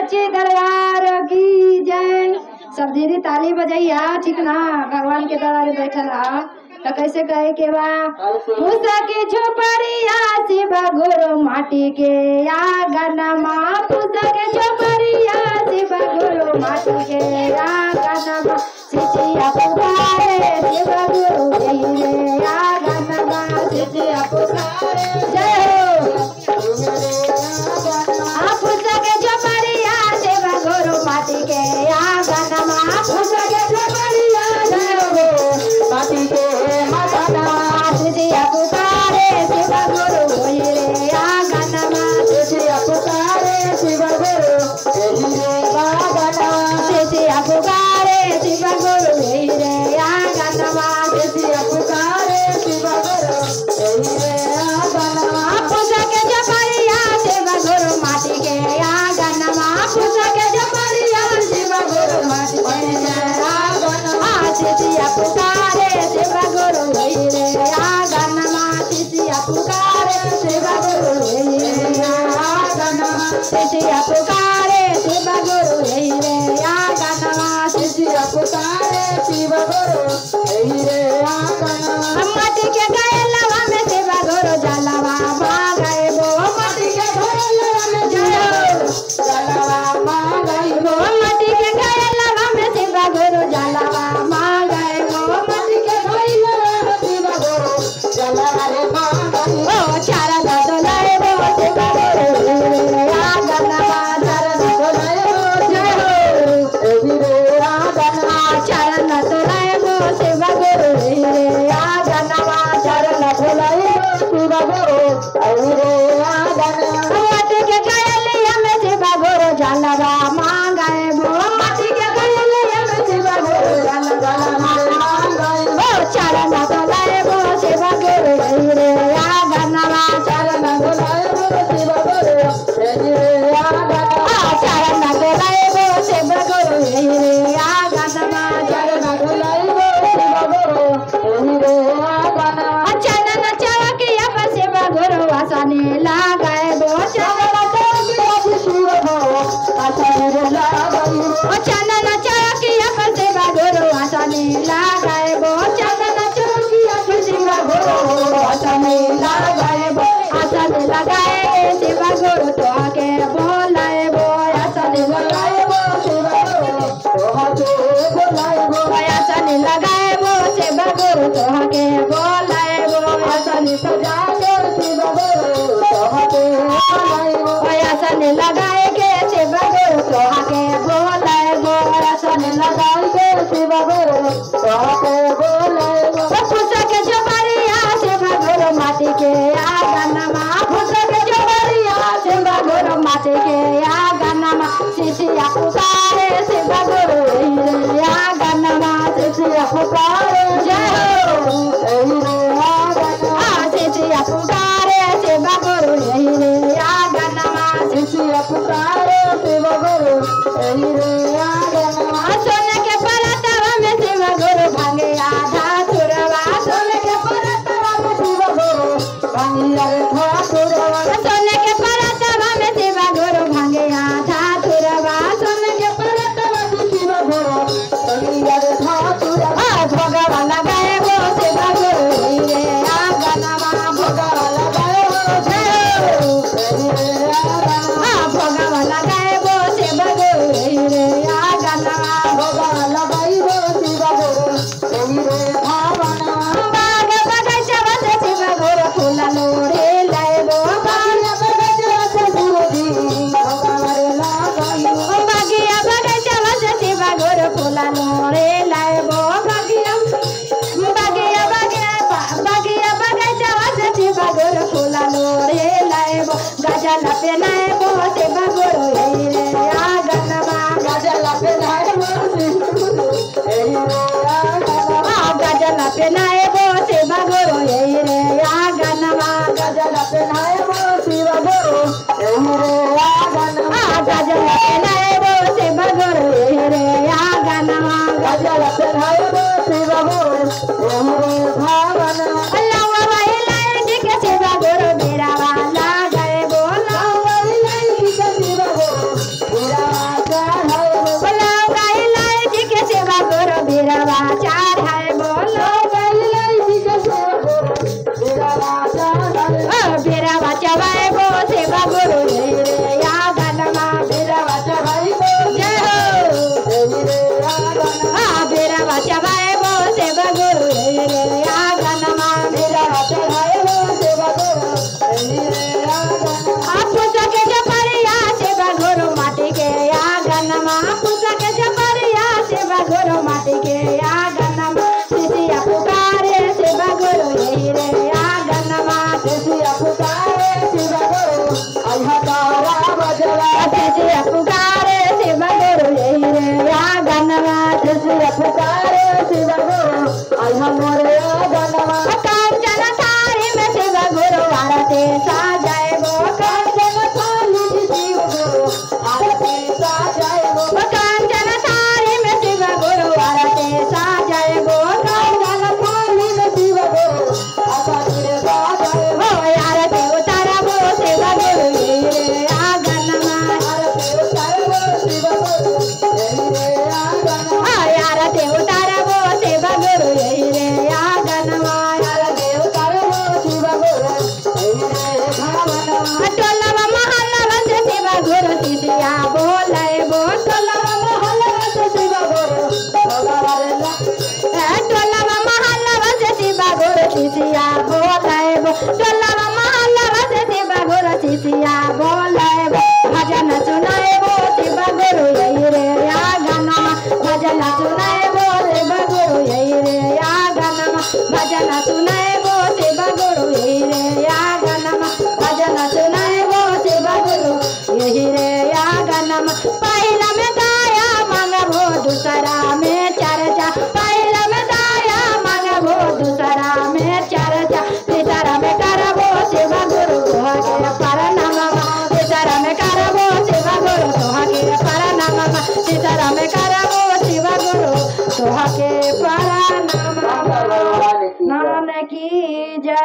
सच्चे दरबार की जय। सब दीदी ताली बजाइया, ठीक ना। भगवान के दरबार में बैठल हा तो कैसे कहे के बा। भूसा के झोपड़िया शिव गुरु माटी के आंगनमा, भूसा के झोपड़िया शिव गुरु माटी के आंगनमा, सिचिया पुकारे शिव गुरु रे आंगनमा, सिचिया पुकारे जय हो। भूसा के झोपड़िया शिव गुरु माटी के आंगनमा, भूसा के झोपड़िया जय हो माटी के आंगनमा, सिचिया पुकारे शिव गुरु रे आंगनमा, सिचिया पुकारे शिव गुरु रे आंगनमा, सिचिया पुकारे शिव गुरु रे आंगनमा, सिचिया पुकारे शिव गुरु रे आंगनमा। भूसा के झोपड़िया शिव गुरु माटी के आंगनमा, भूसा के झोपड़िया शिव गुरु माटी के आंगनमा, सिचिया पुकारे शिव गुरु रे आंगनमा, सिचिया पुकारे शिव गुरु रे आंगनमा, सिचिया पुकारे शिव गुरु रे आंगनमा, सिचिया पुकारे शिव गुरु रे आंगनमा। माटी के गैलवा में शिव गुरु जलवा मांगे वो, माटी के गैलवा में जलवा मांगे वो, माटी के गैलवा में शिव गुरु जलवा मांगे वो, माटी के गैलवा में शिव गुरु जलवा रे मांगे वो, चरण डोलाए वो शिव गुरु रे आंगनमा, चरण डोलाए वो जय हो रे आंगनमा, चरण डोलाए वो शिव गुरु रे आंगनमा, चरण डोलाए वो शिव गुरु रे आंगनमा। माटी के गैलिया में शिव गुरु जलवा मांगे वो, माटी के गैलिया में शिव गुरु जलवा मांगे वो, चरण डोलाए वो शिव गुरु रे आंगनमा, चरण डोलाए वो शिव गुरु रे आंगनमा, चरण डोलाए वो शिव गुरु रे आंगनमा, चरण डोलाए वो शिव गुरु रे आंगनमा। चरण चौकिया पर शिव गुरु आसने लगाए वो, चरण चौकिया पर शिव गुरु आसने लगाए वो, चरण चौकिया पर शिव गुरु आसने लगाए वो, चरण चौकिया पर शिव गुरु आसने लगाए वो, आसने लगाए शिव गुरु तो आके बोलाए वो, आसने लगाए वो शिव गुरु तो आके बोलाए वो, आसने लगाए वो शिव गुरु तो आके बोलाए वो, आसने सजाए शिव गुरु तो आके बोलाए वो, आसने लगाए के शिव गुरु तो आके बोलाए वो, आसने लगाए के शिव गुरु तो आके बोलाए वो। भूसा के झोपड़िया शिव गुरु माटी के आंगनमा, भूसा के झोपड़िया शिव गुरु माटी के आंगनमा, सिचिया पुकारे शिव गुरु रे आंगनमा, सिचिया पुकारे जय हो रे आंगनमा, सिचिया पुकारे शिव गुरु रे आंगनमा, सिचिया पुकारे शिव गुरु रे आंगनमा। सोने के परतवा में शिव गुरु भांगे आधा तुरवा, सोने के परतवा में शिव गुरु भांगे आधा तुरवा, सोने के परतवा में शिव गुरु भांगे आधा तुरवा, सोने के परतवा में शिव गुरु भांगे आधा तुरवा। भोगवा लगाए वो शिव गुरु रे आंगनमा, भोगवा लगाए वो जय हो रे आंगनमा, भोगवा लगाए वो शिव गुरु रे नाम पहला में दाया मांगबो दूसरा में चर्चा पहला में दाया मांगबो दूसरा में चर्चा तीसरा में करबो शिव गुरु तोहके प्रणाम तीसरा में करबो शिव गुरु तोहके प्रणाम तीसरा में करबो शिव गुरु तोहके प्रणाम। नाम की जय।